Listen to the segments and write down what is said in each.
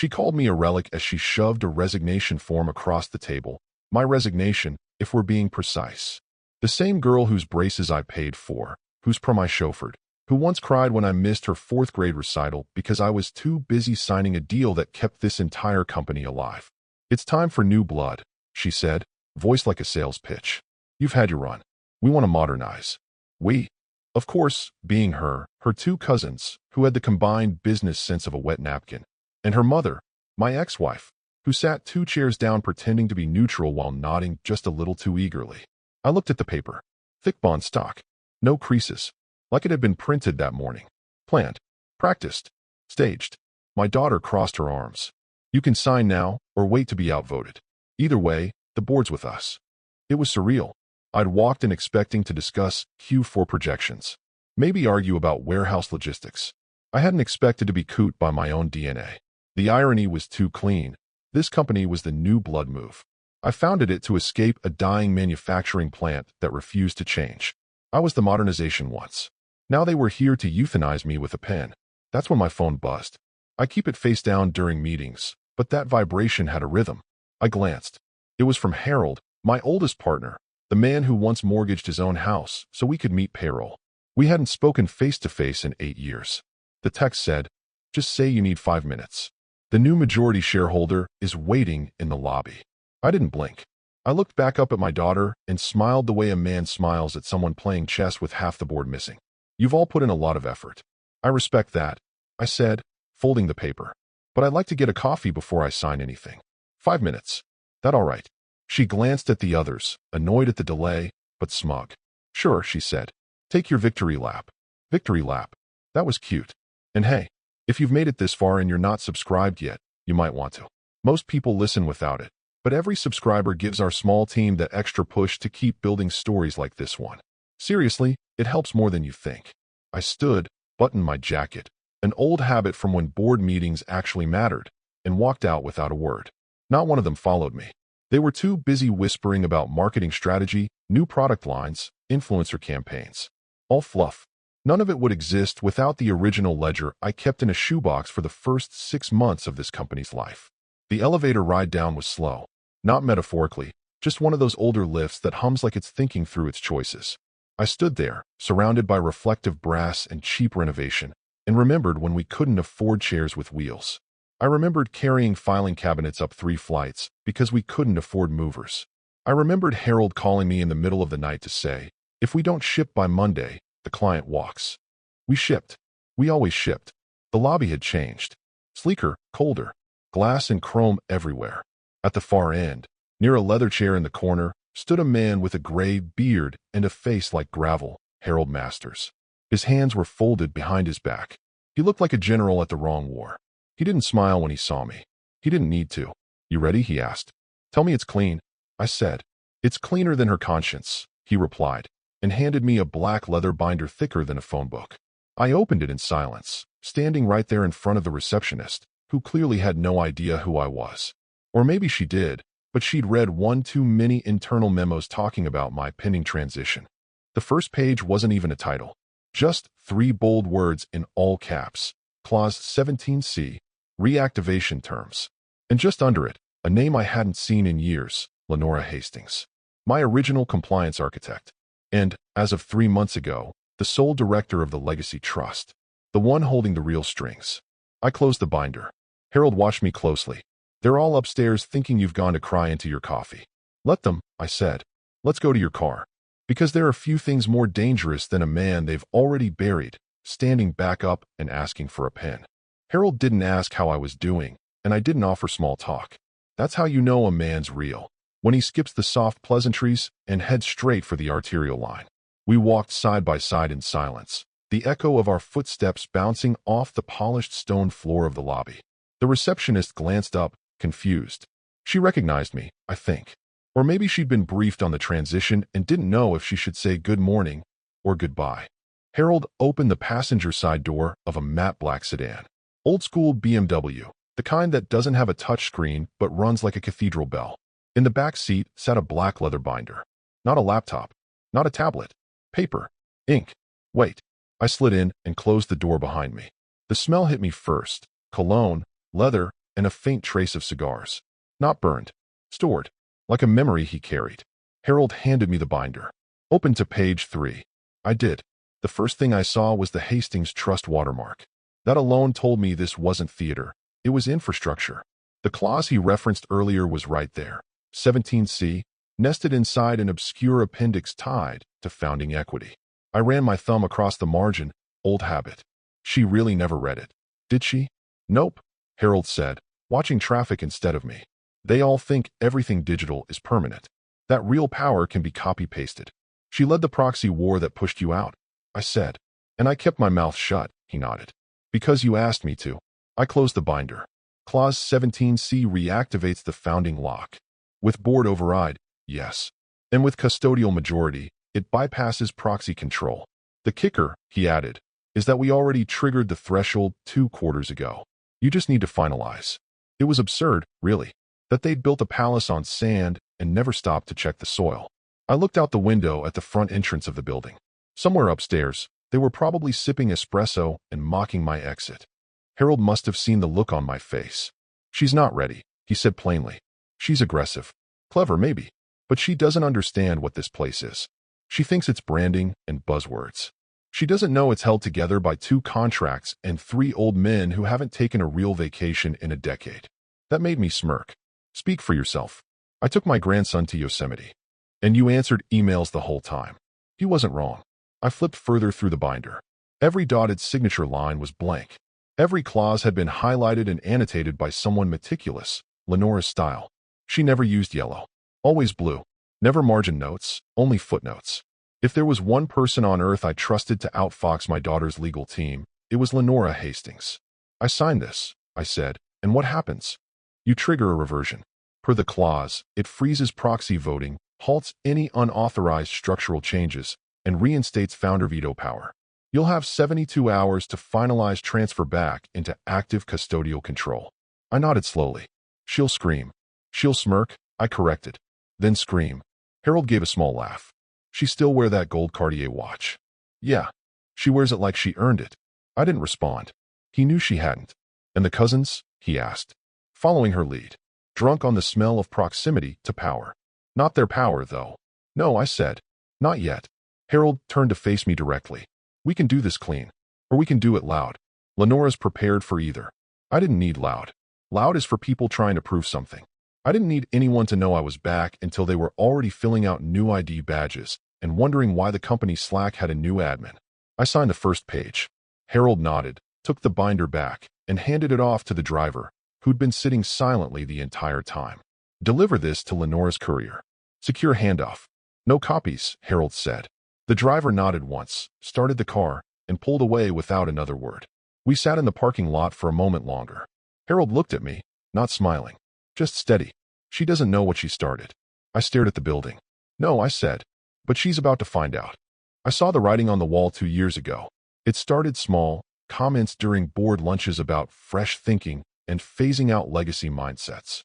She called me a relic as she shoved a resignation form across the table. My resignation, if we're being precise. The same girl whose braces I paid for, whose prom I chauffeured, who once cried when I missed her fourth grade recital because I was too busy signing a deal that kept this entire company alive. It's time for new blood, she said, voiced like a sales pitch. You've had your run. We want to modernize. We, of course, being her two cousins, who had the combined business sense of a wet napkin, and her mother, my ex-wife, who sat 2 chairs down pretending to be neutral while nodding just a little too eagerly. I looked at the paper. Thick bond stock. No creases. Like it had been printed that morning. Planned. Practiced. Staged. My daughter crossed her arms. You can sign now or wait to be outvoted. Either way, the board's with us. It was surreal. I'd walked in expecting to discuss Q4 projections. Maybe argue about warehouse logistics. I hadn't expected to be cooed by my own DNA. The irony was too clean. This company was the new blood move. I founded it to escape a dying manufacturing plant that refused to change. I was the modernization once. Now they were here to euthanize me with a pen. That's when my phone buzzed. I keep it face down during meetings, but that vibration had a rhythm. I glanced. It was from Harold, my oldest partner, the man who once mortgaged his own house so we could meet payroll. We hadn't spoken face-to-face in 8 years. The text said, "Just say you need 5 minutes. The new majority shareholder is waiting in the lobby." I didn't blink. I looked back up at my daughter and smiled the way a man smiles at someone playing chess with half the board missing. You've all put in a lot of effort. I respect that, I said, folding the paper. But I'd like to get a coffee before I sign anything. 5 minutes. That all right? She glanced at the others, annoyed at the delay, but smug. Sure, she said. Take your victory lap. Victory lap. That was cute. And hey, if you've made it this far and you're not subscribed yet, you might want to. Most people listen without it. But every subscriber gives our small team that extra push to keep building stories like this one. Seriously, it helps more than you think. I stood, buttoned my jacket, an old habit from when board meetings actually mattered, and walked out without a word. Not one of them followed me. They were too busy whispering about marketing strategy, new product lines, influencer campaigns. All fluff. None of it would exist without the original ledger I kept in a shoebox for the first 6 months of this company's life. The elevator ride down was slow. Not metaphorically, just one of those older lifts that hums like it's thinking through its choices. I stood there, surrounded by reflective brass and cheap renovation, and remembered when we couldn't afford chairs with wheels. I remembered carrying filing cabinets up 3 flights because we couldn't afford movers. I remembered Harold calling me in the middle of the night to say, if we don't ship by Monday, the client walks. We shipped. We always shipped. The lobby had changed. Sleeker, colder, glass and chrome everywhere. At the far end, near a leather chair in the corner, stood a man with a gray beard and a face like gravel, Harold Masters. His hands were folded behind his back. He looked like a general at the wrong war. He didn't smile when he saw me. He didn't need to. You ready? He asked. Tell me it's clean, I said. It's cleaner than her conscience, he replied, and handed me a black leather binder thicker than a phone book. I opened it in silence, standing right there in front of the receptionist, who clearly had no idea who I was. Or maybe she did, but she'd read one too many internal memos talking about my pending transition. The first page wasn't even a title. Just 3 bold words in all caps. Clause 17C, reactivation terms. And just under it, a name I hadn't seen in years, Lenora Hastings. My original compliance architect. And, as of 3 months ago, the sole director of the Legacy Trust. The one holding the real strings. I closed the binder. Harold watched me closely. They're all upstairs thinking you've gone to cry into your coffee. Let them, I said. Let's go to your car. Because there are few things more dangerous than a man they've already buried, standing back up and asking for a pen. Harold didn't ask how I was doing, and I didn't offer small talk. That's how you know a man's real, when he skips the soft pleasantries and heads straight for the arterial line. We walked side by side in silence, the echo of our footsteps bouncing off the polished stone floor of the lobby. The receptionist glanced up, confused. She recognized me, I think. Or maybe she'd been briefed on the transition and didn't know if she should say good morning or goodbye. Harold opened the passenger side door of a matte black sedan. Old school BMW, the kind that doesn't have a touchscreen but runs like a cathedral bell. In the back seat sat a black leather binder. Not a laptop. Not a tablet. Paper. Ink. Wait. I slid in and closed the door behind me. The smell hit me first. Cologne, leather, and a faint trace of cigars. Not burned. Stored. Like a memory he carried. Harold handed me the binder. Open to page 3. I did. The first thing I saw was the Hastings Trust watermark. That alone told me this wasn't theater. It was infrastructure. The clause he referenced earlier was right there. 17C, nested inside an obscure appendix tied to founding equity. I ran my thumb across the margin. Old habit. She really never read it. Did she? Nope, Harold said, watching traffic instead of me. They all think everything digital is permanent. That real power can be copy-pasted. She led the proxy war that pushed you out, I said. And I kept my mouth shut, he nodded. Because you asked me to. I closed the binder. Clause 17C reactivates the founding lock. With board override, yes. And with custodial majority, it bypasses proxy control. The kicker, he added, is that we already triggered the threshold 2 quarters ago. You just need to finalize. It was absurd, really, that they'd built a palace on sand and never stopped to check the soil. I looked out the window at the front entrance of the building. Somewhere upstairs, they were probably sipping espresso and mocking my exit. Harold must have seen the look on my face. She's not ready, he said plainly. She's aggressive. Clever, maybe. But she doesn't understand what this place is. She thinks it's branding and buzzwords. She doesn't know it's held together by 2 contracts and 3 old men who haven't taken a real vacation in a decade. That made me smirk. Speak for yourself. I took my grandson to Yosemite. And you answered emails the whole time. He wasn't wrong. I flipped further through the binder. Every dotted signature line was blank. Every clause had been highlighted and annotated by someone meticulous, Lenora's style. She never used yellow. Always blue. Never margin notes, only footnotes. If there was one person on earth I trusted to outfox my daughter's legal team, it was Lenora Hastings. I signed this, I said, and what happens? You trigger a reversion. Per the clause, it freezes proxy voting, halts any unauthorized structural changes, and reinstates founder veto power. You'll have 72 hours to finalize transfer back into active custodial control. I nodded slowly. She'll scream. She'll smirk, I corrected. Then scream. Harold gave a small laugh. She still wear that gold Cartier watch. Yeah. She wears it like she earned it. I didn't respond. He knew she hadn't. And the cousins? He asked. Following her lead. Drunk on the smell of proximity to power. Not their power, though. No, I said. Not yet. Harold turned to face me directly. We can do this clean. Or we can do it loud. Lenora's prepared for either. I didn't need loud. Loud is for people trying to prove something. I didn't need anyone to know I was back until they were already filling out new ID badges and wondering why the company Slack had a new admin. I signed the first page. Harold nodded, took the binder back, and handed it off to the driver, who'd been sitting silently the entire time. Deliver this to Lenora's courier. Secure handoff. No copies, Harold said. The driver nodded once, started the car, and pulled away without another word. We sat in the parking lot for a moment longer. Harold looked at me, not smiling. Just steady. She doesn't know what she started. I stared at the building. No, I said. But she's about to find out. I saw the writing on the wall 2 years ago. It started small, comments during board lunches about fresh thinking and phasing out legacy mindsets.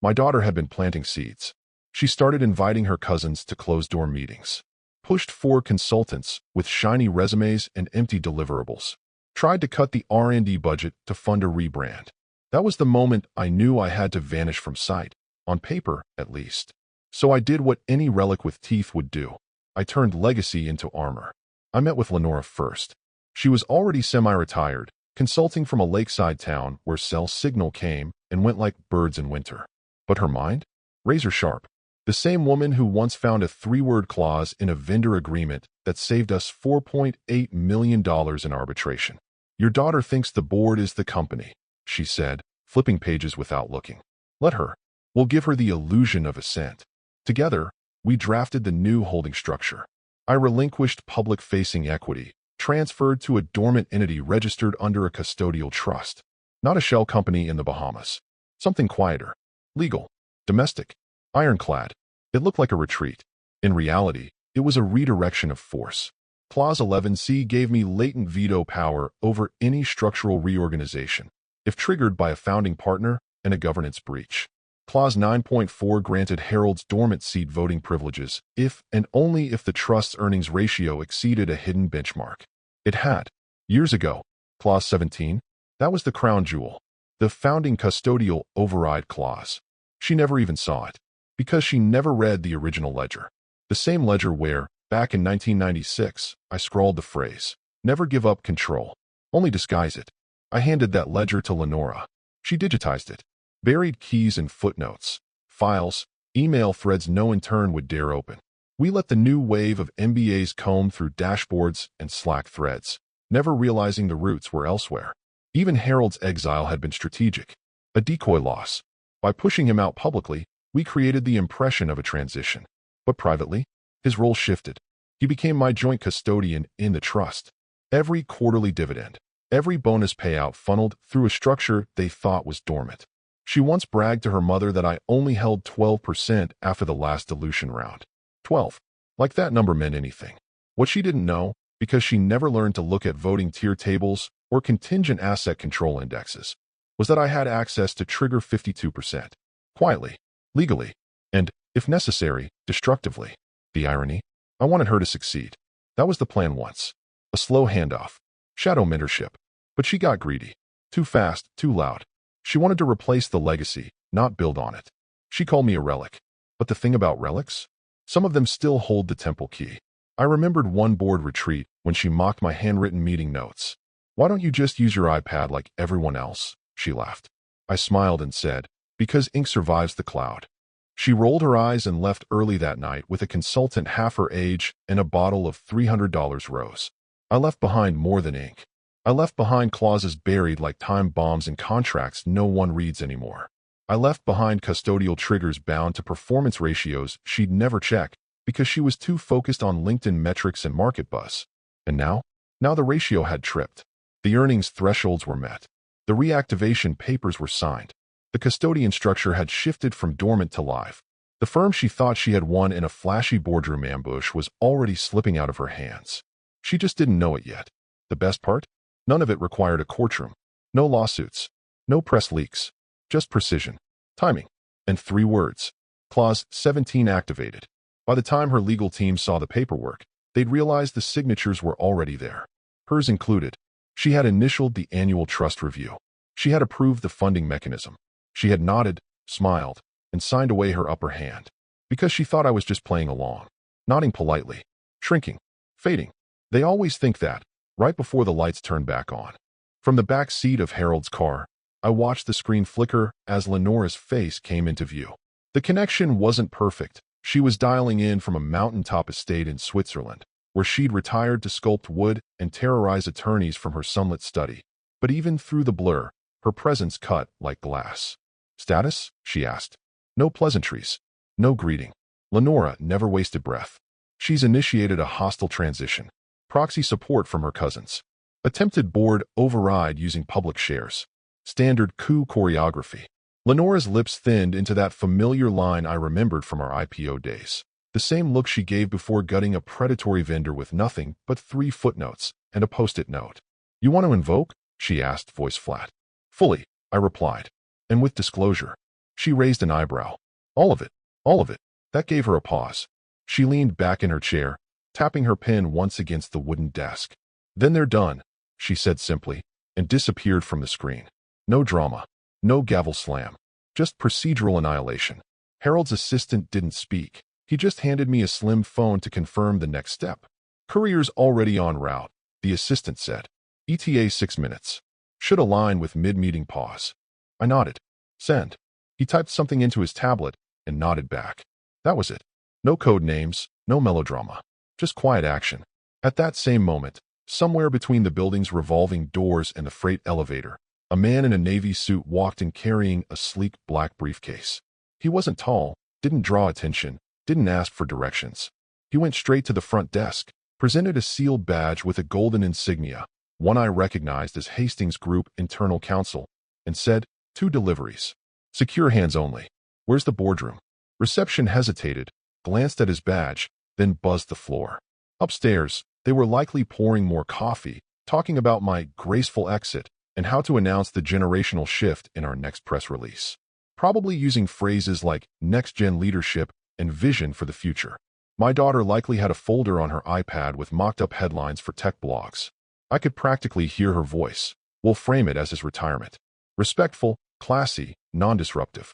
My daughter had been planting seeds. She started inviting her cousins to closed-door meetings. Pushed 4 consultants with shiny resumes and empty deliverables. Tried to cut the R&D budget to fund a rebrand. That was the moment I knew I had to vanish from sight, on paper at least. So I did what any relic with teeth would do. I turned legacy into armor. I met with Lenora first. She was already semi-retired, consulting from a lakeside town where cell signal came and went like birds in winter. But her mind? Razor sharp. The same woman who once found a 3-word clause in a vendor agreement that saved us $4.8 million in arbitration. Your daughter thinks the board is the company, she said, flipping pages without looking. Let her. We'll give her the illusion of assent. Together, we drafted the new holding structure. I relinquished public-facing equity, transferred to a dormant entity registered under a custodial trust. Not a shell company in the Bahamas. Something quieter. Legal. Domestic. Ironclad. It looked like a retreat. In reality, it was a redirection of force. Clause 11C gave me latent veto power over any structural reorganization, if triggered by a founding partner and a governance breach. Clause 9.4 granted Harold's dormant seat voting privileges if and only if the trust's earnings ratio exceeded a hidden benchmark. It had. Years ago. Clause 17. That was the crown jewel. The founding custodial override clause. She never even saw it, because she never read the original ledger. The same ledger where, back in 1996, I scrawled the phrase, "Never give up control. Only disguise it." I handed that ledger to Lenora. She digitized it. Buried keys and footnotes, files, email threads no one in turn would dare open. We let the new wave of MBAs comb through dashboards and Slack threads, never realizing the roots were elsewhere. Even Harold's exile had been strategic, a decoy loss. By pushing him out publicly, we created the impression of a transition. But privately, his role shifted. He became my joint custodian in the trust. Every quarterly dividend, every bonus payout funneled through a structure they thought was dormant. She once bragged to her mother that I only held 12% after the last dilution round. 12. Like that number meant anything. What she didn't know, because she never learned to look at voting tier tables or contingent asset control indexes, was that I had access to trigger 52%. Quietly, legally, and, if necessary, destructively. The irony? I wanted her to succeed. That was the plan once. A slow handoff. Shadow mentorship. But she got greedy. Too fast, too loud. She wanted to replace the legacy, not build on it. She called me a relic. But the thing about relics? Some of them still hold the temple key. I remembered one board retreat when she mocked my handwritten meeting notes. "Why don't you just use your iPad like everyone else?" She laughed. I smiled and said, "Because ink survives the cloud." She rolled her eyes and left early that night with a consultant half her age and a bottle of $300 rose. I left behind more than ink. I left behind clauses buried like time bombs in contracts no one reads anymore. I left behind custodial triggers bound to performance ratios she'd never check because she was too focused on LinkedIn metrics and market buzz. And now the ratio had tripped. The earnings thresholds were met. The reactivation papers were signed. The custodian structure had shifted from dormant to live. The firm she thought she had won in a flashy boardroom ambush was already slipping out of her hands. She just didn't know it yet. The best part? None of it required a courtroom. No lawsuits. No press leaks. Just precision, timing, and 3 words. Clause 17 activated. By the time her legal team saw the paperwork, they'd realized the signatures were already there. Hers included. She had initialed the annual trust review. She had approved the funding mechanism. She had nodded, smiled, and signed away her upper hand. Because she thought I was just playing along. Nodding politely. Shrinking. Fading. They always think that, right before the lights turn back on. From the back seat of Harold's car, I watched the screen flicker as Lenora's face came into view. The connection wasn't perfect. She was dialing in from a mountaintop estate in Switzerland, where she'd retired to sculpt wood and terrorize attorneys from her sunlit study. But even through the blur, her presence cut like glass. "Status?" she asked. No pleasantries. No greeting. Lenora never wasted breath. She's initiated a hostile transition. Proxy support from her cousins. Attempted board override using public shares. Standard coup choreography. Lenora's lips thinned into that familiar line I remembered from our IPO days. The same look she gave before gutting a predatory vendor with nothing but 3 footnotes and a post-it note. "You want to invoke?" she asked, voice flat. "Fully," I replied. And with disclosure. She raised an eyebrow. "All of it. All of it." That gave her a pause. She leaned back in her chair, tapping her pen once against the wooden desk. "Then they're done," she said simply, and disappeared from the screen. No drama. No gavel slam. Just procedural annihilation. Harold's assistant didn't speak. He just handed me a slim phone to confirm the next step. "Courier's already en route," the assistant said. "ETA 6 minutes. Should align with mid-meeting pause." I nodded. "Send." He typed something into his tablet and nodded back. That was it. No code names, no melodrama. Just quiet action. At that same moment, somewhere between the building's revolving doors and the freight elevator, a man in a navy suit walked in carrying a sleek black briefcase. He wasn't tall, didn't draw attention, didn't ask for directions. He went straight to the front desk, presented a sealed badge with a golden insignia, one I recognized as Hastings Group Internal Counsel, and said, "2 deliveries. Secure hands only. Where's the boardroom?" Reception hesitated, glanced at his badge, then buzzed the floor. Upstairs, they were likely pouring more coffee, talking about my graceful exit and how to announce the generational shift in our next press release. Probably using phrases like next-gen leadership and vision for the future. My daughter likely had a folder on her iPad with mocked-up headlines for tech blogs. I could practically hear her voice. "We'll frame it as his retirement. Respectful, classy, non-disruptive.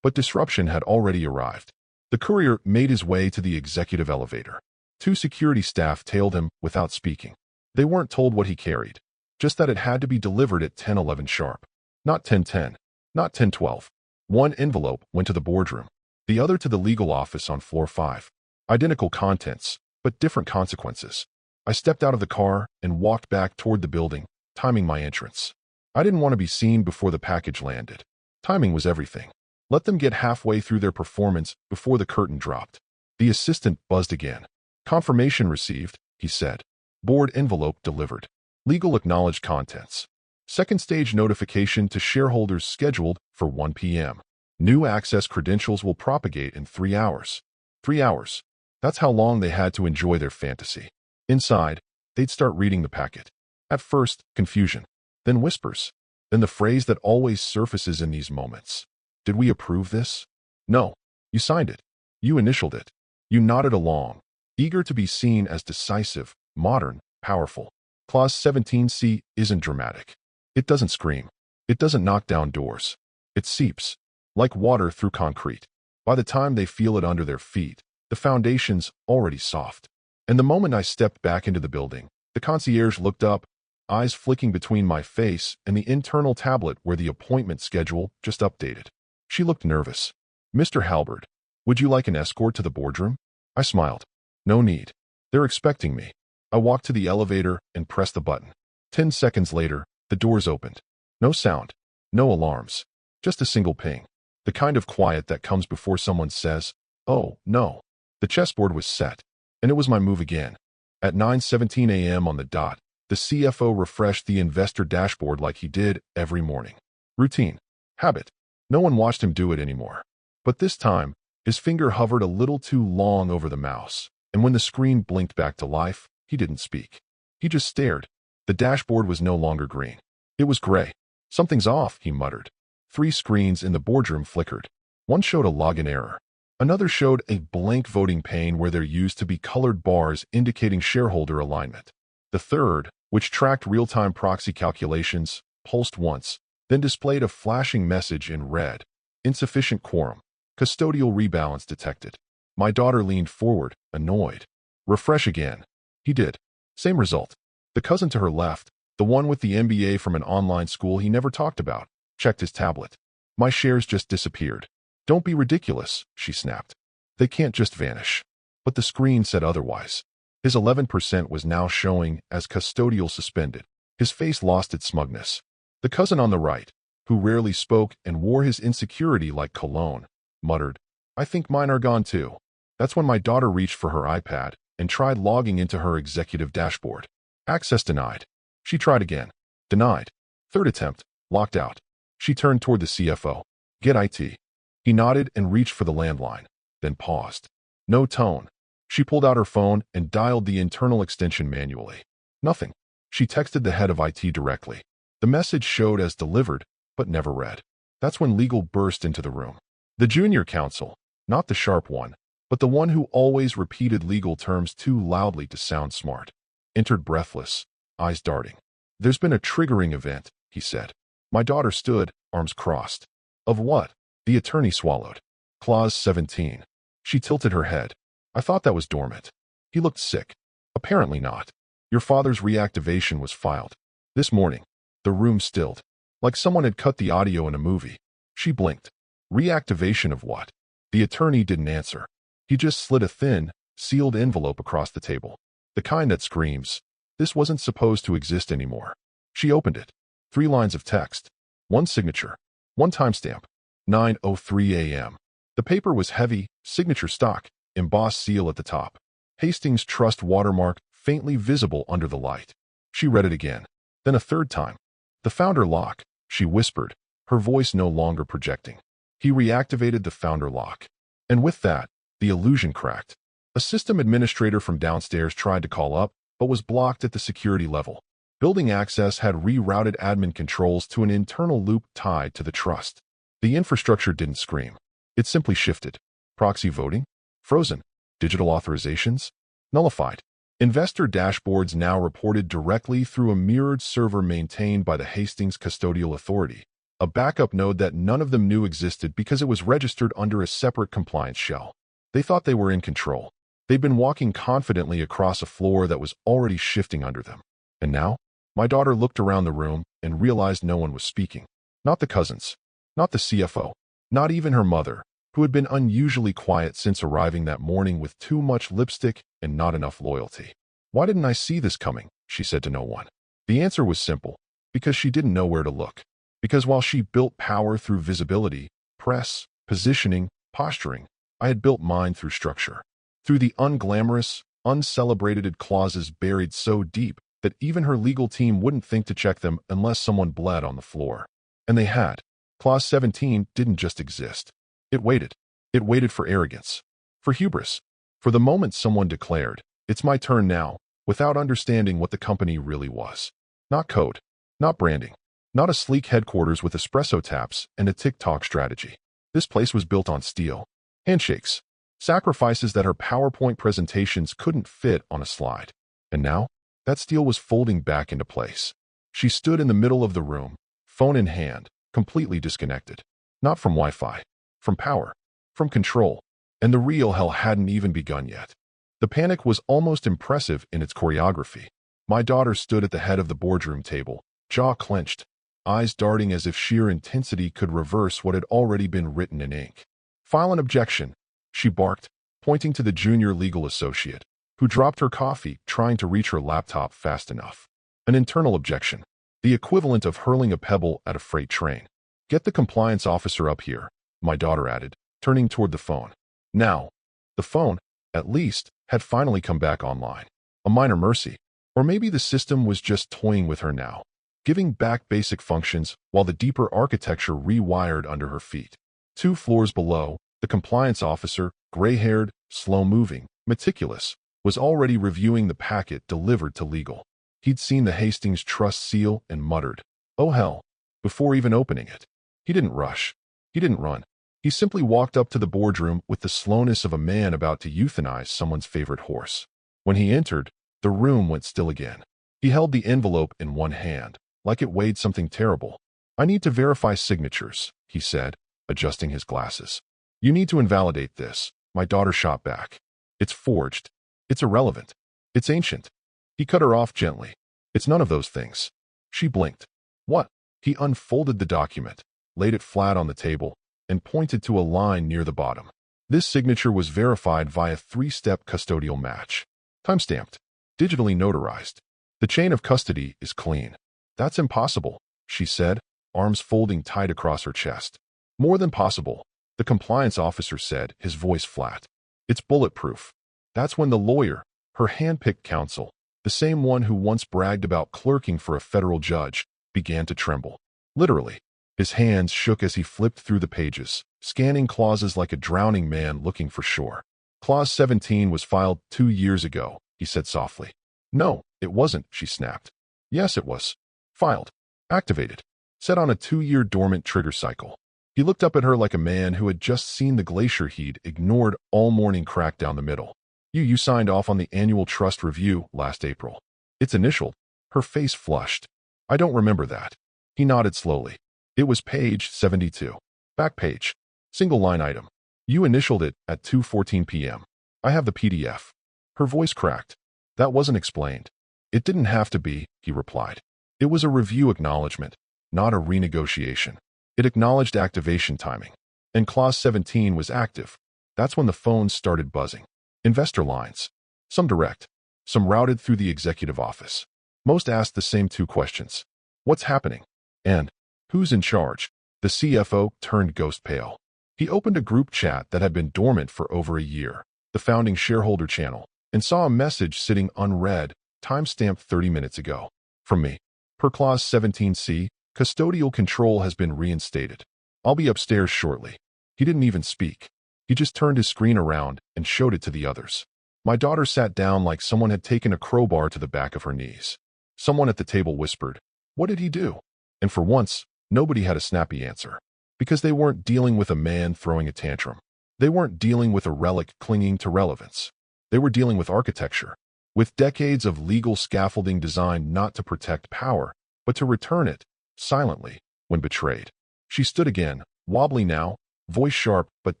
But disruption had already arrived. The courier made his way to the executive elevator. Two security staff tailed him without speaking. They weren't told what he carried, just that it had to be delivered at 10:11 sharp. Not 10:10, not 10:12. One envelope went to the boardroom, the other to the legal office on floor 5. Identical contents, but different consequences. I stepped out of the car and walked back toward the building, timing my entrance. I didn't want to be seen before the package landed. Timing was everything. Let them get halfway through their performance before the curtain dropped. The assistant buzzed again. Confirmation received, he said. Board envelope delivered. Legal acknowledged contents. Second stage notification to shareholders scheduled for 1 p.m. New access credentials will propagate in 3 hours. 3 hours. That's how long they had to enjoy their fantasy. Inside, they'd start reading the packet. At first, confusion. Then whispers. Then the phrase that always surfaces in these moments. Did we approve this? No. You signed it. You initialed it. You nodded along, eager to be seen as decisive, modern, powerful. Clause 17C isn't dramatic. It doesn't scream. It doesn't knock down doors. It seeps, like water through concrete. By the time they feel it under their feet, the foundation's already soft. And the moment I stepped back into the building, the concierge looked up, eyes flicking between my face and the internal tablet where the appointment schedule just updated. She looked nervous. Mr. Halberd, would you like an escort to the boardroom? I smiled. No need. They're expecting me. I walked to the elevator and pressed the button. 10 seconds later, the doors opened. No sound. No alarms. Just a single ping. The kind of quiet that comes before someone says, "Oh, no." The chessboard was set, and it was my move again. At 9:17 a.m. on the dot, the CFO refreshed the investor dashboard like he did every morning. Routine. Habit. No one watched him do it anymore. But this time, his finger hovered a little too long over the mouse, and when the screen blinked back to life, he didn't speak. He just stared. The dashboard was no longer green. It was gray. Something's off, he muttered. 3 screens in the boardroom flickered. One showed a login error. Another showed a blank voting pane where there used to be colored bars indicating shareholder alignment. The third, which tracked real-time proxy calculations, pulsed once, then displayed a flashing message in red. Insufficient quorum. Custodial rebalance detected. My daughter leaned forward, annoyed. Refresh again. He did. Same result. The cousin to her left, the one with the MBA from an online school he never talked about, checked his tablet. My shares just disappeared. Don't be ridiculous, she snapped. They can't just vanish. But the screen said otherwise. His 11% was now showing as custodial suspended. His face lost its smugness. The cousin on the right, who rarely spoke and wore his insecurity like cologne, muttered, I think mine are gone too. That's when my daughter reached for her iPad and tried logging into her executive dashboard. Access denied. She tried again. Denied. Third attempt. Locked out. She turned toward the CFO. Get IT. He nodded and reached for the landline, then paused. No tone. She pulled out her phone and dialed the internal extension manually. Nothing. She texted the head of IT directly. The message showed as delivered, but never read. That's when legal burst into the room. The junior counsel, not the sharp one, but the one who always repeated legal terms too loudly to sound smart, entered breathless, eyes darting. There's been a triggering event, he said. My daughter stood, arms crossed. Of what? The attorney swallowed. Clause 17. She tilted her head. I thought that was dormant. He looked sick. Apparently not. Your father's reactivation was filed. This morning. The room stilled. Like someone had cut the audio in a movie. She blinked. Reactivation of what? The attorney didn't answer. He just slid a thin, sealed envelope across the table. The kind that screams, this wasn't supposed to exist anymore. She opened it. 3 lines of text. 1 signature. 1 timestamp. 9:03 a.m. The paper was heavy, signature stock, embossed seal at the top. Hastings Trust watermark faintly visible under the light. She read it again. Then a third time. The founder lock, she whispered, her voice no longer projecting. He reactivated the founder lock. And with that, the illusion cracked. A system administrator from downstairs tried to call up, but was blocked at the security level. Building access had rerouted admin controls to an internal loop tied to the trust. The infrastructure didn't scream. It simply shifted. Proxy voting? Frozen. Digital authorizations? Nullified. Investor dashboards now reported directly through a mirrored server maintained by the Hastings Custodial Authority. a backup node that none of them knew existed because it was registered under a separate compliance shell. They thought they were in control. They'd been walking confidently across a floor that was already shifting under them. And now, my daughter looked around the room and realized no one was speaking. Not the cousins, not the CFO, not even her mother, who had been unusually quiet since arriving that morning with too much lipstick and not enough loyalty. Why didn't I see this coming? She said to no one. The answer was simple, because she didn't know where to look. Because while she built power through visibility, press, positioning, posturing, I had built mine through structure. Through the unglamorous, uncelebrated clauses buried so deep that even her legal team wouldn't think to check them unless someone bled on the floor. And they had. Clause 17 didn't just exist. It waited. It waited for arrogance, for hubris, for the moment someone declared, "It's my turn now," without understanding what the company really was. Not code, not branding, not a sleek headquarters with espresso taps and a TikTok strategy. This place was built on steel, handshakes, sacrifices that her PowerPoint presentations couldn't fit on a slide. And now, that steel was folding back into place. She stood in the middle of the room, phone in hand, completely disconnected. Not from Wi-Fi, from power, from control. And the real hell hadn't even begun yet. The panic was almost impressive in its choreography. My daughter stood at the head of the boardroom table, jaw clenched, eyes darting as if sheer intensity could reverse what had already been written in ink. "File an objection," she barked, pointing to the junior legal associate, who dropped her coffee trying to reach her laptop fast enough. An internal objection, the equivalent of hurling a pebble at a freight train. "Get the compliance officer up here," my daughter added, turning toward the phone. Now, the phone, at least, had finally come back online. A minor mercy. Or maybe the system was just toying with her now, giving back basic functions while the deeper architecture rewired under her feet. 2 floors below, the compliance officer, gray-haired, slow-moving, meticulous, was already reviewing the packet delivered to legal. He'd seen the Hastings Trust seal and muttered, "Oh hell," before even opening it. He didn't rush. He didn't run. He simply walked up to the boardroom with the slowness of a man about to euthanize someone's favorite horse. When he entered, the room went still again. He held the envelope in one hand, like it weighed something terrible. "I need to verify signatures," he said, adjusting his glasses. "You need to invalidate this," my daughter shot back. "It's forged. It's irrelevant. It's ancient." He cut her off gently. "It's none of those things." She blinked. "What?" He unfolded the document, laid it flat on the table, and pointed to a line near the bottom. This signature was verified via 3-step custodial match. Timestamped. Digitally notarized. "The chain of custody is clean." "That's impossible," she said, arms folding tight across her chest. "More than possible," the compliance officer said, his voice flat. "It's bulletproof." That's when the lawyer, her hand-picked counsel, the same one who once bragged about clerking for a federal judge, began to tremble. Literally. His hands shook as he flipped through the pages, scanning clauses like a drowning man looking for shore. "Clause 17 was filed 2 years ago," he said softly. "No, it wasn't," she snapped. "Yes, it was. Filed. Activated. Set on a 2-year dormant trigger cycle." He looked up at her like a man who had just seen the glacier he'd ignored all morning crack down the middle. You signed off on the annual trust review last April." "It's initialed." Her face flushed. "I don't remember that." He nodded slowly. "It was page 72. Back page. Single line item. You initialed it at 2:14 p.m. I have the PDF." Her voice cracked. "That wasn't explained." "It didn't have to be," he replied. "It was a review acknowledgement, not a renegotiation. It acknowledged activation timing. And clause 17 was active. That's when the phones started buzzing. Investor lines. Some direct. Some routed through the executive office. Most asked the same 2 questions. What's happening? And who's in charge? The CFO turned ghost pale. He opened a group chat that had been dormant for over a year, the founding shareholder channel, and saw a message sitting unread, timestamped 30 minutes ago. "From me. Per clause 17C, custodial control has been reinstated. I'll be upstairs shortly." He didn't even speak. He just turned his screen around and showed it to the others. My daughter sat down like someone had taken a crowbar to the back of her knees. Someone at the table whispered, "What did he do?" And for once, nobody had a snappy answer. Because they weren't dealing with a man throwing a tantrum. They weren't dealing with a relic clinging to relevance. They were dealing with architecture, with decades of legal scaffolding designed not to protect power, but to return it, silently, when betrayed. She stood again, wobbly now, voice sharp but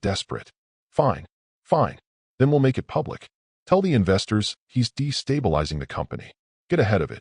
desperate. Fine, fine. Then we'll make it public. Tell the investors he's destabilizing the company. Get ahead of it.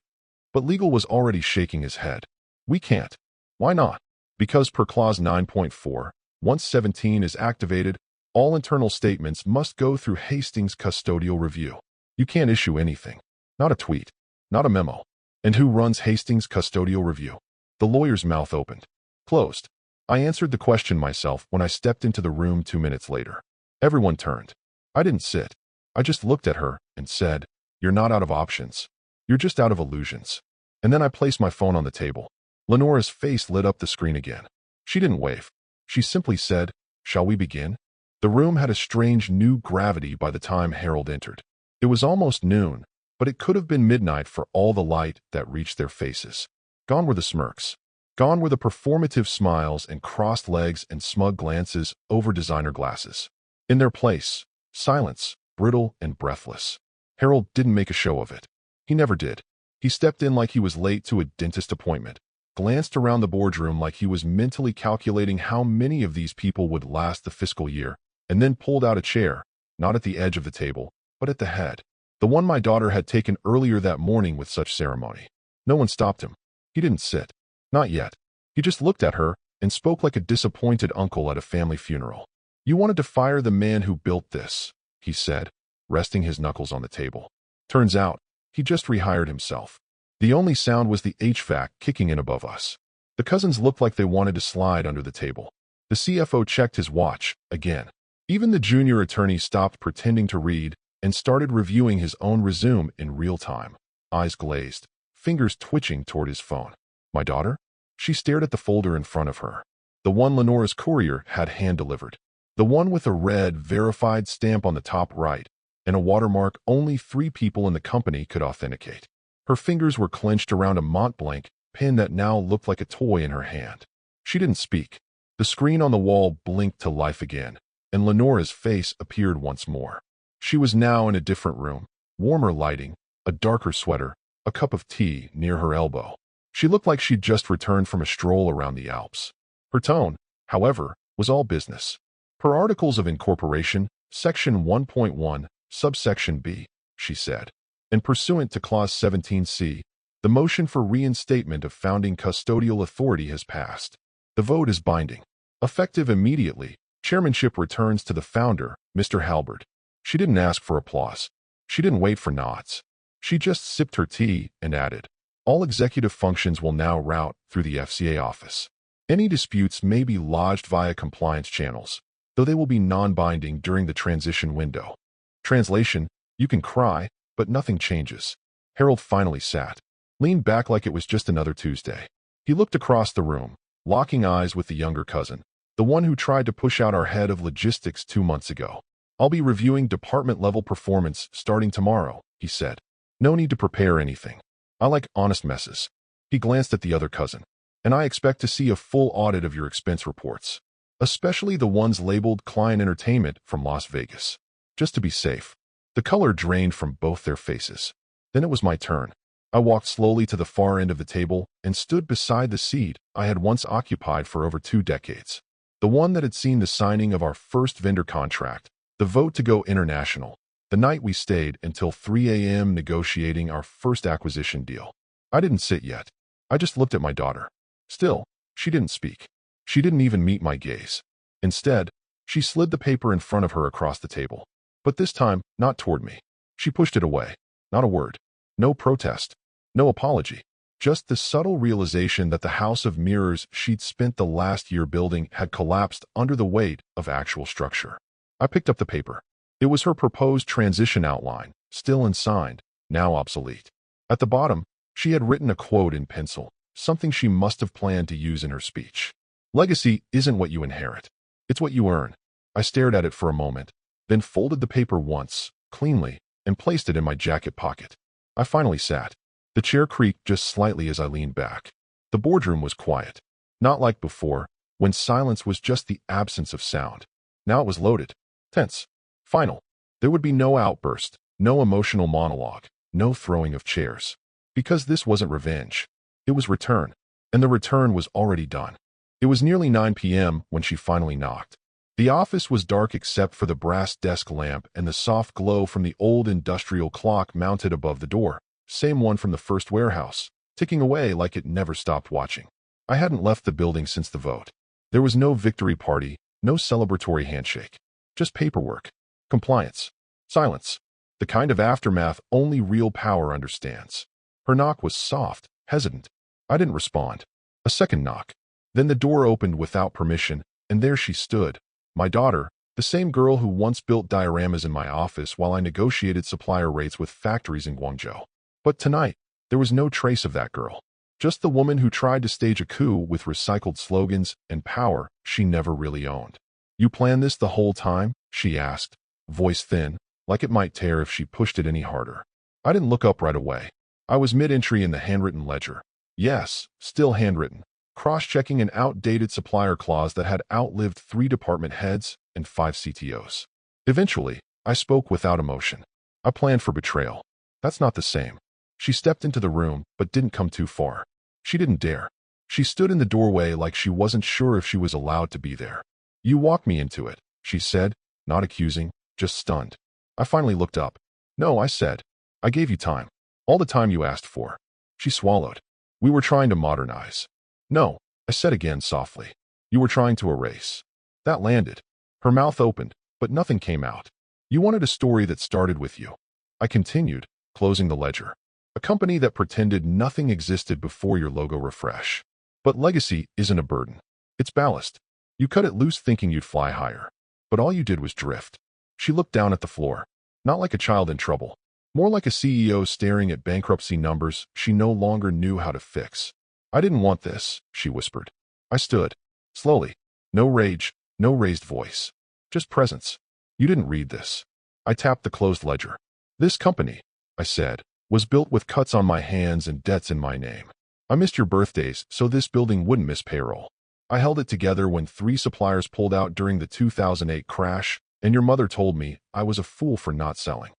But legal was already shaking his head. We can't. Why not? Because per clause 9.4, once 17 is activated, all internal statements must go through Hastings' custodial review. You can't issue anything. Not a tweet. Not a memo. And who runs Hastings' custodial review? The lawyer's mouth opened. Closed. I answered the question myself when I stepped into the room 2 minutes later. Everyone turned. I didn't sit. I just looked at her and said, "You're not out of options. You're just out of illusions." And then I placed my phone on the table. Lenora's face lit up the screen again. She didn't wave. She simply said, "Shall we begin?" The room had a strange new gravity by the time Harold entered. It was almost noon, but it could have been midnight for all the light that reached their faces. Gone were the smirks. Gone were the performative smiles and crossed legs and smug glances over designer glasses. In their place, silence, brittle and breathless. Harold didn't make a show of it. He never did. He stepped in like he was late to a dentist appointment, glanced around the boardroom like he was mentally calculating how many of these people would last the fiscal year, and then pulled out a chair, not at the edge of the table, but at the head. The one my daughter had taken earlier that morning with such ceremony. No one stopped him. He didn't sit. Not yet. He just looked at her and spoke like a disappointed uncle at a family funeral. "You wanted to fire the man who built this," he said, resting his knuckles on the table. Turns out, he just rehired himself. The only sound was the HVAC kicking in above us. The cousins looked like they wanted to slide under the table. The CFO checked his watch, again. Even the junior attorney stopped pretending to read and started reviewing his own resume in real time. Eyes glazed, fingers twitching toward his phone. My daughter? She stared at the folder in front of her. The one Lenora's courier had hand-delivered. The one with a red, verified stamp on the top right, and a watermark only 3 people in the company could authenticate. Her fingers were clenched around a Mont-Blanc pen that now looked like a toy in her hand. She didn't speak. The screen on the wall blinked to life again, and Lenora's face appeared once more. She was now in a different room, warmer lighting, a darker sweater, a cup of tea near her elbow. She looked like she'd just returned from a stroll around the Alps. Her tone, however, was all business. Per Articles of Incorporation, Section 1.1, Subsection B, she said, and pursuant to Clause 17C, the motion for reinstatement of founding custodial authority has passed. The vote is binding. Effective immediately, chairmanship returns to the founder, Mr. Halbert. She didn't ask for applause. She didn't wait for nods. She just sipped her tea and added, "All executive functions will now route through the FCA office. Any disputes may be lodged via compliance channels, though they will be non-binding during the transition window." Translation, you can cry, but nothing changes. Harold finally sat, leaned back like it was just another Tuesday. He looked across the room, locking eyes with the younger cousin, the one who tried to push out our head of logistics 2 months ago. "I'll be reviewing department-level performance starting tomorrow," he said. "No need to prepare anything. I like honest messes." He glanced at the other cousin. "And I expect to see a full audit of your expense reports, especially the ones labeled Client Entertainment from Las Vegas. Just to be safe." The color drained from both their faces. Then it was my turn. I walked slowly to the far end of the table and stood beside the seat I had once occupied for over 2 decades. The one that had seen the signing of our first vendor contract, the vote to go international, the night we stayed until 3 a.m. negotiating our first acquisition deal. I didn't sit yet. I just looked at my daughter. Still, she didn't speak. She didn't even meet my gaze. Instead, she slid the paper in front of her across the table. But this time, not toward me. She pushed it away. Not a word. No protest. No apology. Just the subtle realization that the house of mirrors she'd spent the last year building had collapsed under the weight of actual structure. I picked up the paper. It was her proposed transition outline, still unsigned, now obsolete. At the bottom, she had written a quote in pencil, something she must have planned to use in her speech. "Legacy isn't what you inherit. It's what you earn." I stared at it for a moment, then folded the paper once, cleanly, and placed it in my jacket pocket. I finally sat. The chair creaked just slightly as I leaned back. The boardroom was quiet. Not like before, when silence was just the absence of sound. Now it was loaded, tense, final. There would be no outburst, no emotional monologue, no throwing of chairs. Because this wasn't revenge. It was return. And the return was already done. It was nearly 9 p.m. when she finally knocked. The office was dark except for the brass desk lamp and the soft glow from the old industrial clock mounted above the door, same one from the first warehouse, ticking away like it never stopped watching. I hadn't left the building since the vote. There was no victory party, no celebratory handshake. Just paperwork, compliance, silence, the kind of aftermath only real power understands. Her knock was soft, hesitant. I didn't respond. A second knock. Then the door opened without permission, and there she stood. My daughter, the same girl who once built dioramas in my office while I negotiated supplier rates with factories in Guangzhou. But tonight, there was no trace of that girl. Just the woman who tried to stage a coup with recycled slogans and power she never really owned. "You planned this the whole time?" she asked, voice thin, like it might tear if she pushed it any harder. I didn't look up right away. I was mid-entry in the handwritten ledger. Yes, still handwritten, cross-checking an outdated supplier clause that had outlived 3 department heads and 5 CTOs. Eventually, I spoke without emotion. "I planned for betrayal. That's not the same." She stepped into the room, but didn't come too far. She didn't dare. She stood in the doorway like she wasn't sure if she was allowed to be there. "You walked me into it," she said, not accusing, just stunned. I finally looked up. "No," I said. "I gave you time. All the time you asked for." She swallowed. "We were trying to modernize." "No," I said again softly. "You were trying to erase." That landed. Her mouth opened, but nothing came out. "You wanted a story that started with you." I continued, closing the ledger. "A company that pretended nothing existed before your logo refresh. But legacy isn't a burden. It's ballast. You cut it loose thinking you'd fly higher. But all you did was drift." She looked down at the floor, not like a child in trouble, more like a CEO staring at bankruptcy numbers she no longer knew how to fix. "I didn't want this," she whispered. I stood, slowly. No rage, no raised voice. Just presence. "You didn't read this." I tapped the closed ledger. "This company," I said, "was built with cuts on my hands and debts in my name. I missed your birthdays so this building wouldn't miss payroll. I held it together when 3 suppliers pulled out during the 2008 crash, and your mother told me I was a fool for not selling."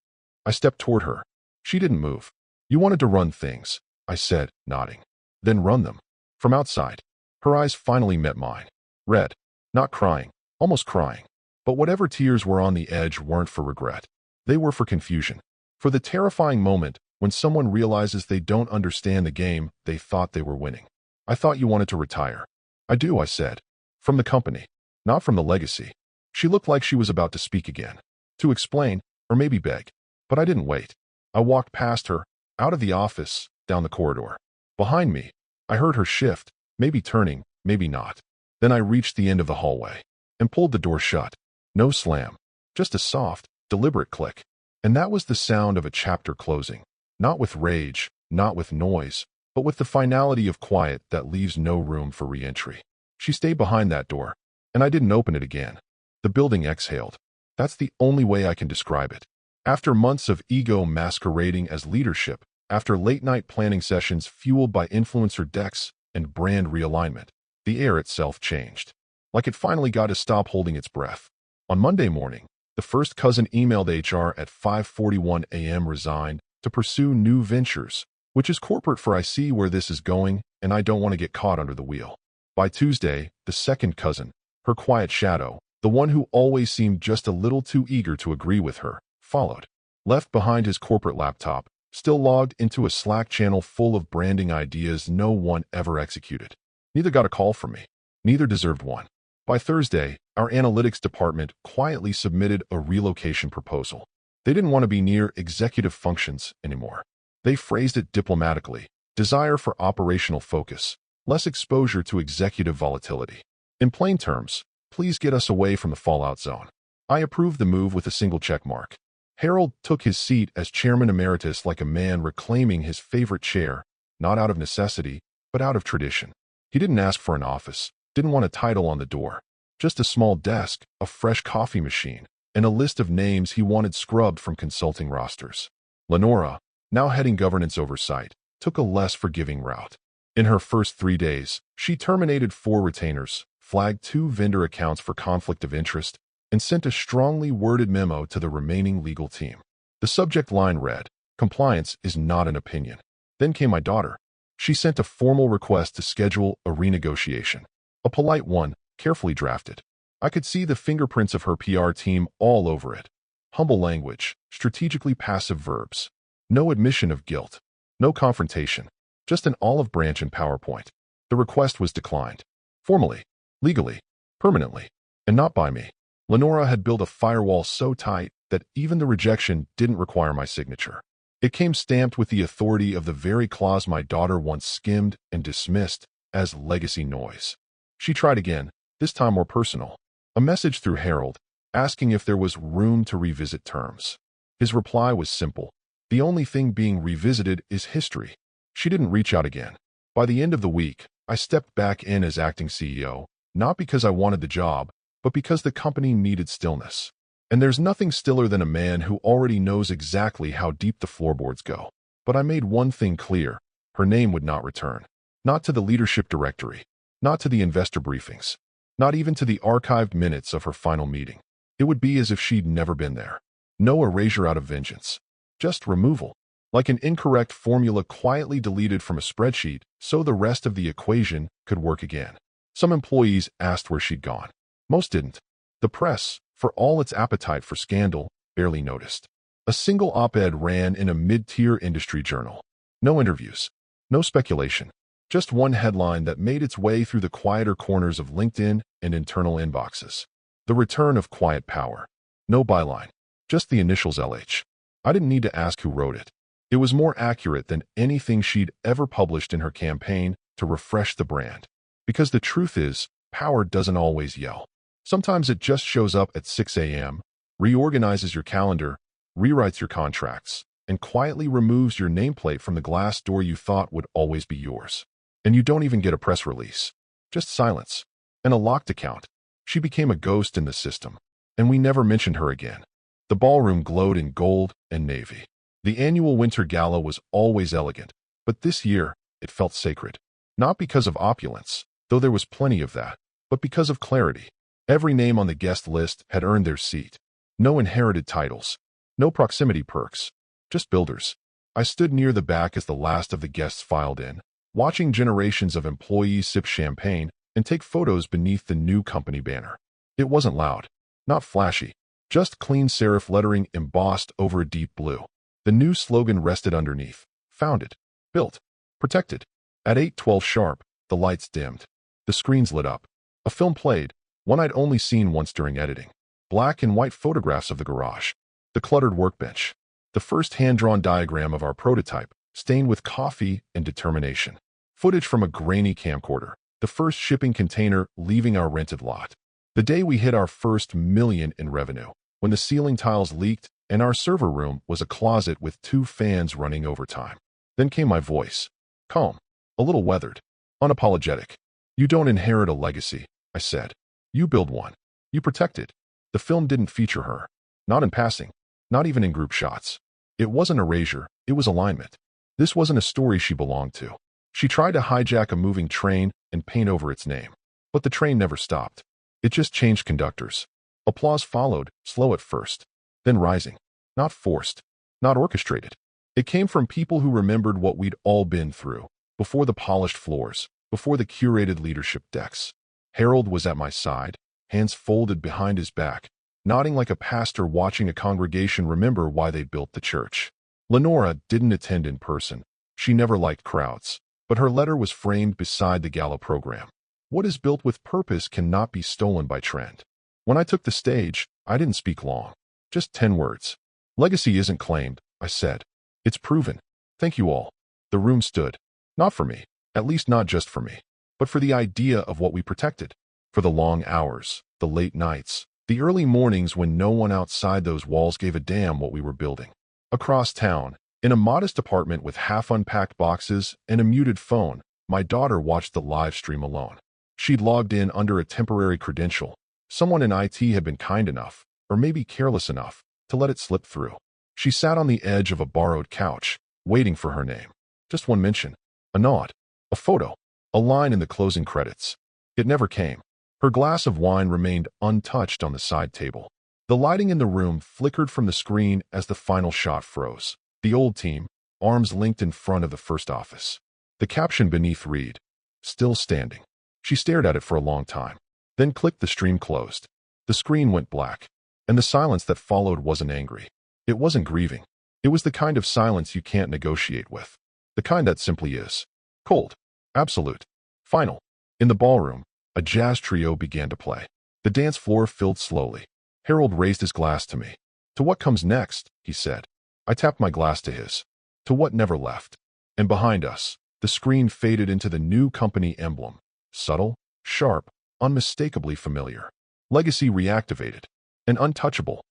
I stepped toward her. She didn't move. "You wanted to run things," I said, nodding. "Then run them." From outside, her eyes finally met mine. Red, not crying, almost crying. But whatever tears were on the edge weren't for regret. They were for confusion. For the terrifying moment when someone realizes they don't understand the game they thought they were winning. "I thought you wanted to retire." "I do," I said. "From the company, not from the legacy." She looked like she was about to speak again, to explain, or maybe beg. But I didn't wait. I walked past her, out of the office, down the corridor. Behind me, I heard her shift, maybe turning, maybe not. Then I reached the end of the hallway and pulled the door shut. No slam, just a soft, deliberate click. And that was the sound of a chapter closing. Not with rage, not with noise, but with the finality of quiet that leaves no room for re-entry. She stayed behind that door, and I didn't open it again. The building exhaled. That's the only way I can describe it. After months of ego masquerading as leadership, after late-night planning sessions fueled by influencer decks and brand realignment, the air itself changed. Like it finally got to stop holding its breath. On Monday morning, the first cousin emailed HR at 5:41 a.m. resigned to pursue new ventures, which is corporate for I see where this is going and I don't want to get caught under the wheel. By Tuesday, the second cousin, her quiet shadow, the one who always seemed just a little too eager to agree with her, followed. Left behind his corporate laptop, still logged into a Slack channel full of branding ideas no one ever executed. Neither got a call from me. Neither deserved one. By Thursday, our analytics department quietly submitted a relocation proposal. They didn't want to be near executive functions anymore. They phrased it diplomatically: desire for operational focus, less exposure to executive volatility. In plain terms, please get us away from the fallout zone. I approved the move with a single check mark. Harold took his seat as chairman emeritus like a man reclaiming his favorite chair, not out of necessity, but out of tradition. He didn't ask for an office, didn't want a title on the door, just a small desk, a fresh coffee machine, and a list of names he wanted scrubbed from consulting rosters. Lenora, now heading governance oversight, took a less forgiving route. In her first 3 days, she terminated 4 retainers, flagged 2 vendor accounts for conflict of interest, and sent a strongly worded memo to the remaining legal team. The subject line read, "Compliance is not an opinion." Then came my daughter. She sent a formal request to schedule a renegotiation. A polite one, carefully drafted. I could see the fingerprints of her PR team all over it. Humble language, strategically passive verbs. No admission of guilt. No confrontation. Just an olive branch in PowerPoint. The request was declined. Formally, legally, permanently, and not by me. Lenora had built a firewall so tight that even the rejection didn't require my signature. It came stamped with the authority of the very clause my daughter once skimmed and dismissed as legacy noise. She tried again, this time more personal. A message through Harold, asking if there was room to revisit terms. His reply was simple. The only thing being revisited is history. She didn't reach out again. By the end of the week, I stepped back in as acting CEO, not because I wanted the job, but because the company needed stillness. And there's nothing stiller than a man who already knows exactly how deep the floorboards go. But I made one thing clear. Her name would not return. Not to the leadership directory. Not to the investor briefings. Not even to the archived minutes of her final meeting. It would be as if she'd never been there. No erasure out of vengeance. Just removal. Like an incorrect formula quietly deleted from a spreadsheet so the rest of the equation could work again. Some employees asked where she'd gone. Most didn't. The press, for all its appetite for scandal, barely noticed. A single op-ed ran in a mid-tier industry journal. No interviews. No speculation. Just one headline that made its way through the quieter corners of LinkedIn and internal inboxes. The return of quiet power. No byline. Just the initials LH. I didn't need to ask who wrote it. It was more accurate than anything she'd ever published in her campaign to refresh the brand. Because the truth is, power doesn't always yell. Sometimes it just shows up at 6 a.m., reorganizes your calendar, rewrites your contracts, and quietly removes your nameplate from the glass door you thought would always be yours. And you don't even get a press release. Just silence. And a locked account. She became a ghost in the system. And we never mentioned her again. The ballroom glowed in gold and navy. The annual winter gala was always elegant, but this year it felt sacred. Not because of opulence, though there was plenty of that, but because of clarity. Every name on the guest list had earned their seat. No inherited titles. No proximity perks. Just builders. I stood near the back as the last of the guests filed in, watching generations of employees sip champagne and take photos beneath the new company banner. It wasn't loud. Not flashy. Just clean serif lettering embossed over a deep blue. The new slogan rested underneath. Founded. Built. Protected. At 8:12 sharp, the lights dimmed. The screens lit up. A film played, one I'd only seen once during editing. Black and white photographs of the garage. The cluttered workbench. The first hand-drawn diagram of our prototype, stained with coffee and determination. Footage from a grainy camcorder. The first shipping container leaving our rented lot. The day we hit our first million in revenue. When the ceiling tiles leaked and our server room was a closet with 2 fans running overtime. Then came my voice. Calm. A little weathered. Unapologetic. You don't inherit a legacy, I said. You build one. You protect it. The film didn't feature her. Not in passing. Not even in group shots. It wasn't erasure. It was alignment. This wasn't a story she belonged to. She tried to hijack a moving train and paint over its name. But the train never stopped. It just changed conductors. Applause followed, slow at first. Then rising. Not forced. Not orchestrated. It came from people who remembered what we'd all been through. Before the polished floors. Before the curated leadership decks. Harold was at my side, hands folded behind his back, nodding like a pastor watching a congregation remember why they built the church. Lenora didn't attend in person. She never liked crowds. But her letter was framed beside the gala program. What is built with purpose cannot be stolen by trend. When I took the stage, I didn't speak long. Just 10 words. Legacy isn't claimed, I said. It's proven. Thank you all. The room stood. Not for me. At least not just for me. But for the idea of what we protected. For the long hours, the late nights, the early mornings when no one outside those walls gave a damn what we were building. Across town, in a modest apartment with half-unpacked boxes and a muted phone, my daughter watched the live stream alone. She'd logged in under a temporary credential. Someone in IT had been kind enough, or maybe careless enough, to let it slip through. She sat on the edge of a borrowed couch, waiting for her name. Just one mention. A nod. A photo. A line in the closing credits. It never came. Her glass of wine remained untouched on the side table. The lighting in the room flickered from the screen as the final shot froze. The old team, arms linked in front of the first office. The caption beneath read, "Still standing." She stared at it for a long time, then clicked. The stream closed. The screen went black, and the silence that followed wasn't angry. It wasn't grieving. It was the kind of silence you can't negotiate with. The kind that simply is. Cold. Absolute. Final. In the ballroom, a jazz trio began to play. The dance floor filled slowly. Harold raised his glass to me. "To what comes next," he said. I tapped my glass to his. "To what never left." And behind us, the screen faded into the new company emblem. Subtle, sharp, unmistakably familiar. Legacy reactivated. An untouchable,